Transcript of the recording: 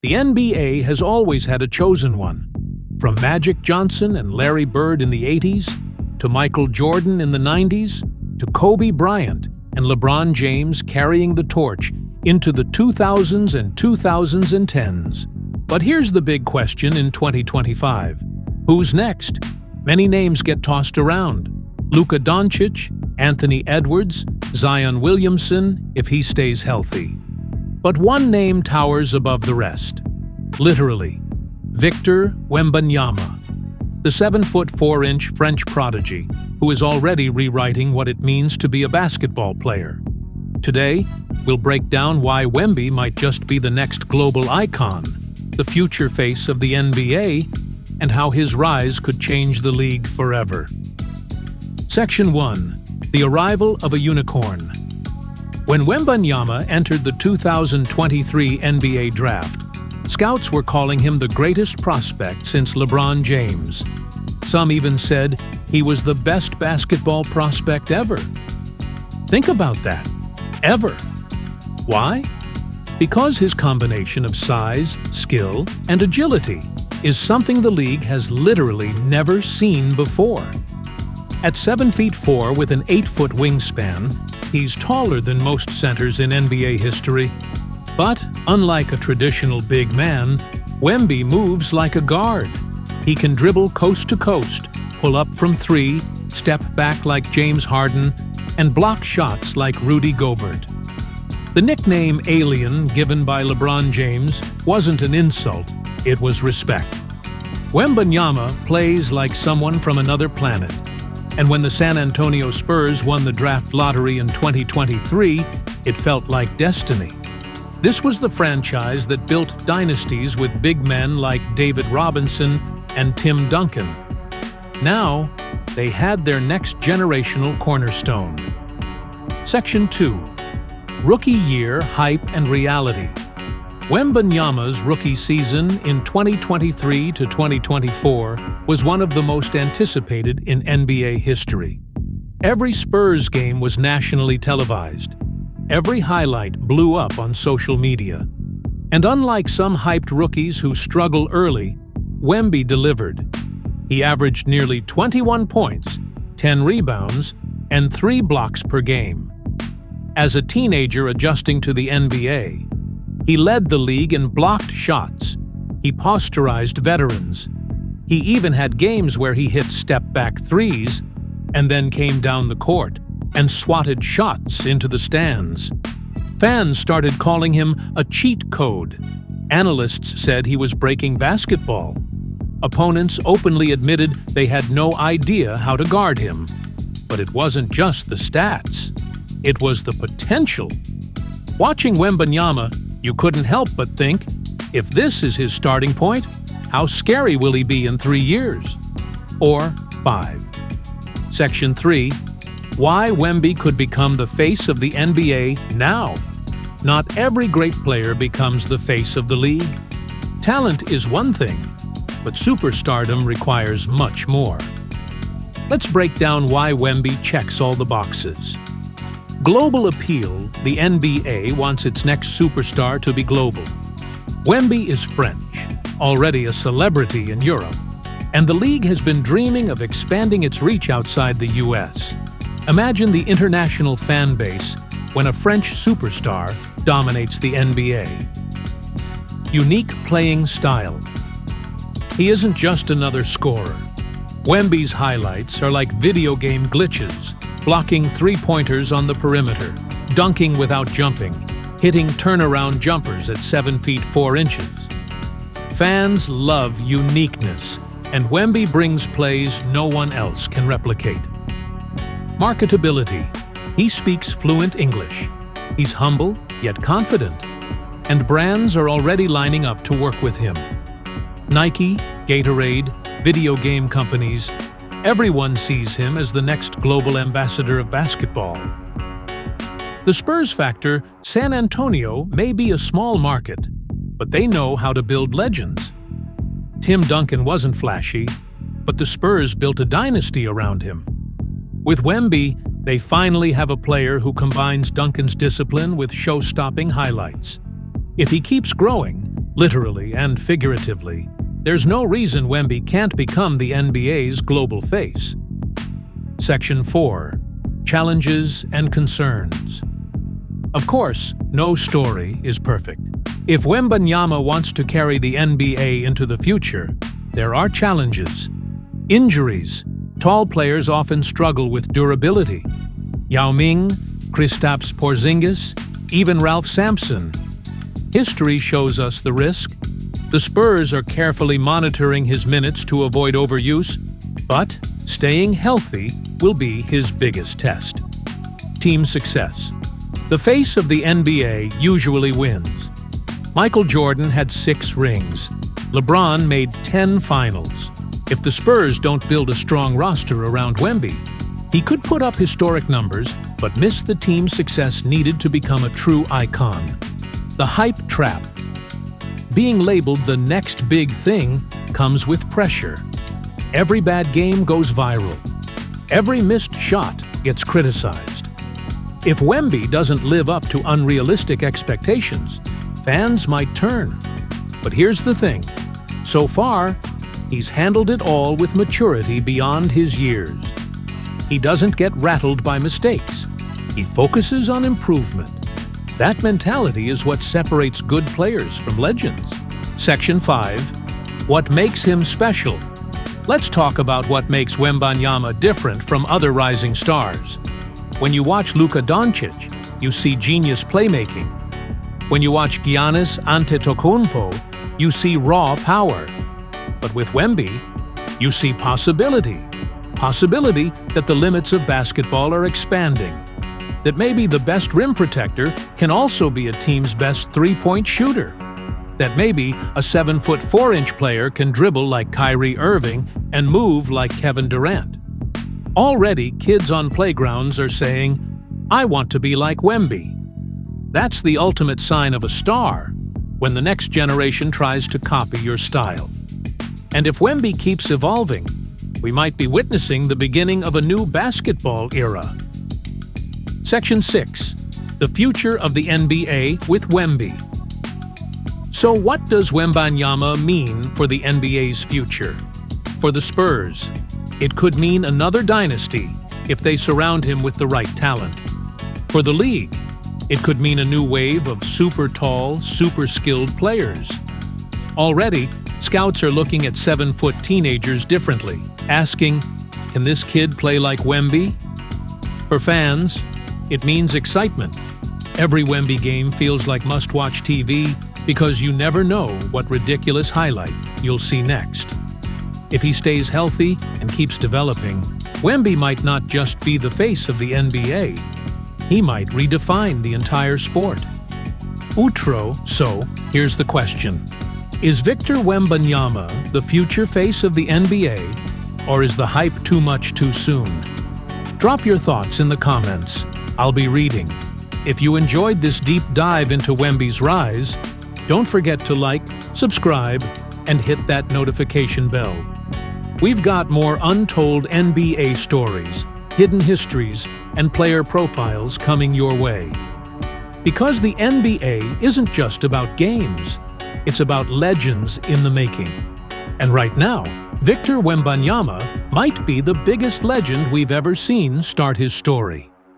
The NBA has always had a chosen one. From Magic Johnson and Larry Bird in the 80s, to Michael Jordan in the 90s, to Kobe Bryant and LeBron James carrying the torch into the 2000s and 2010s. But here's the big question in 2025. Who's next? Many names get tossed around. Luka Doncic, Anthony Edwards, Zion Williamson, if he stays healthy. But one name towers above the rest. Literally, Victor Wembanyama, the 7'4" French prodigy who is already rewriting what it means to be a basketball player. Today, we'll break down why Wemby might just be the next global icon, the future face of the NBA, and how his rise could change the league forever. Section 1. The Arrival of a Unicorn. When Wembanyama entered the 2023 NBA Draft, scouts were calling him the greatest prospect since LeBron James. Some even said he was the best basketball prospect ever. Think about that. Ever. Why? Because his combination of size, skill, and agility is something the league has literally never seen before. At 7'4" with an 8-foot wingspan, he's taller than most centers in NBA history. But unlike a traditional big man, Wemby moves like a guard. He can dribble coast to coast, pull up from three, step back like James Harden, and block shots like Rudy Gobert. The nickname Alien given by LeBron James wasn't an insult, it was respect. Wembanyama plays like someone from another planet. And when the San Antonio Spurs won the draft lottery in 2023, it felt like destiny. This was the franchise that built dynasties with big men like David Robinson and Tim Duncan. Now, they had their next generational cornerstone. Section 2. Rookie Year Hype and Reality. Wembanyama's rookie season in 2023 to 2024 was one of the most anticipated in NBA history. Every Spurs game was nationally televised. Every highlight blew up on social media. And unlike some hyped rookies who struggle early, Wemby delivered. He averaged nearly 21 points, 10 rebounds, and 3 blocks per game. As a teenager adjusting to the NBA, he led the league in blocked shots. He posterized veterans. He even had games where he hit step-back threes and then came down the court and swatted shots into the stands. Fans started calling him a cheat code. Analysts said he was breaking basketball. Opponents openly admitted they had no idea how to guard him. But it wasn't just the stats. It was the potential. Watching Wembanyama, you couldn't help but think, if this is his starting point, how scary will he be in 3 years? Or 5. Section 3. Why Wemby could become the face of the NBA now. Not every great player becomes the face of the league. Talent is one thing, but superstardom requires much more. Let's break down why Wemby checks all the boxes. Global appeal, the NBA wants its next superstar to be global. Wemby is French, already a celebrity in Europe, and the league has been dreaming of expanding its reach outside the US. Imagine the international fan base when a French superstar dominates the NBA. Unique playing style. He isn't just another scorer. Wemby's highlights are like video game glitches, blocking three-pointers on the perimeter, dunking without jumping, hitting turnaround jumpers at 7'4". Fans love uniqueness, and Wemby brings plays no one else can replicate. Marketability. He speaks fluent English. He's humble, yet confident. And brands are already lining up to work with him. Nike, Gatorade, video game companies, everyone sees him as the next global ambassador of basketball. The Spurs factor, San Antonio may be a small market, but they know how to build legends. Tim Duncan wasn't flashy, but the Spurs built a dynasty around him. With Wemby, they finally have a player who combines Duncan's discipline with show-stopping highlights. If he keeps growing, literally and figuratively, there's no reason Wemby can't become the NBA's global face. Section 4. Challenges and Concerns. Of course, no story is perfect. If Wembanyama wants to carry the NBA into the future, there are challenges. Injuries. Tall players often struggle with durability. Yao Ming, Kristaps Porzingis, even Ralph Sampson. History shows us the risk. The Spurs are carefully monitoring his minutes to avoid overuse, but staying healthy will be his biggest test. Team success. The face of the NBA usually wins. Michael Jordan had 6 rings. LeBron made 10 finals. If the Spurs don't build a strong roster around Wemby, he could put up historic numbers but miss the team success needed to become a true icon. The hype trap. Being labeled the next big thing comes with pressure. Every bad game goes viral. Every missed shot gets criticized. If Wemby doesn't live up to unrealistic expectations, fans might turn. But here's the thing. So far, he's handled it all with maturity beyond his years. He doesn't get rattled by mistakes. He focuses on improvement. That mentality is what separates good players from legends. Section 5. What makes him special? Let's talk about what makes Wembanyama different from other rising stars. When you watch Luka Doncic, you see genius playmaking. When you watch Giannis Antetokounmpo, you see raw power. But with Wemby, you see possibility. Possibility that the limits of basketball are expanding. That maybe the best rim protector can also be a team's best three-point shooter. That maybe a 7'4" player can dribble like Kyrie Irving and move like Kevin Durant. Already, kids on playgrounds are saying, "I want to be like Wemby." That's the ultimate sign of a star, when the next generation tries to copy your style. And if Wemby keeps evolving, we might be witnessing the beginning of a new basketball era. Section 6. The future of the NBA with Wemby. So what does Wembanyama mean for the NBA's future? For the Spurs, it could mean another dynasty if they surround him with the right talent. For the league, it could mean a new wave of super tall, super skilled players. Already, scouts are looking at 7-foot teenagers differently, asking, can this kid play like Wemby? For fans, it means excitement. Every Wemby game feels like must-watch TV because you never know what ridiculous highlight you'll see next. If he stays healthy and keeps developing, Wemby might not just be the face of the NBA. He might redefine the entire sport. So here's the question. Is Victor Wembanyama the future face of the NBA, or is the hype too much too soon? Drop your thoughts in the comments. I'll be reading. If you enjoyed this deep dive into Wemby's rise, don't forget to like, subscribe, and hit that notification bell. We've got more untold NBA stories, hidden histories, and player profiles coming your way. Because the NBA isn't just about games, it's about legends in the making. And right now, Victor Wembanyama might be the biggest legend we've ever seen start his story.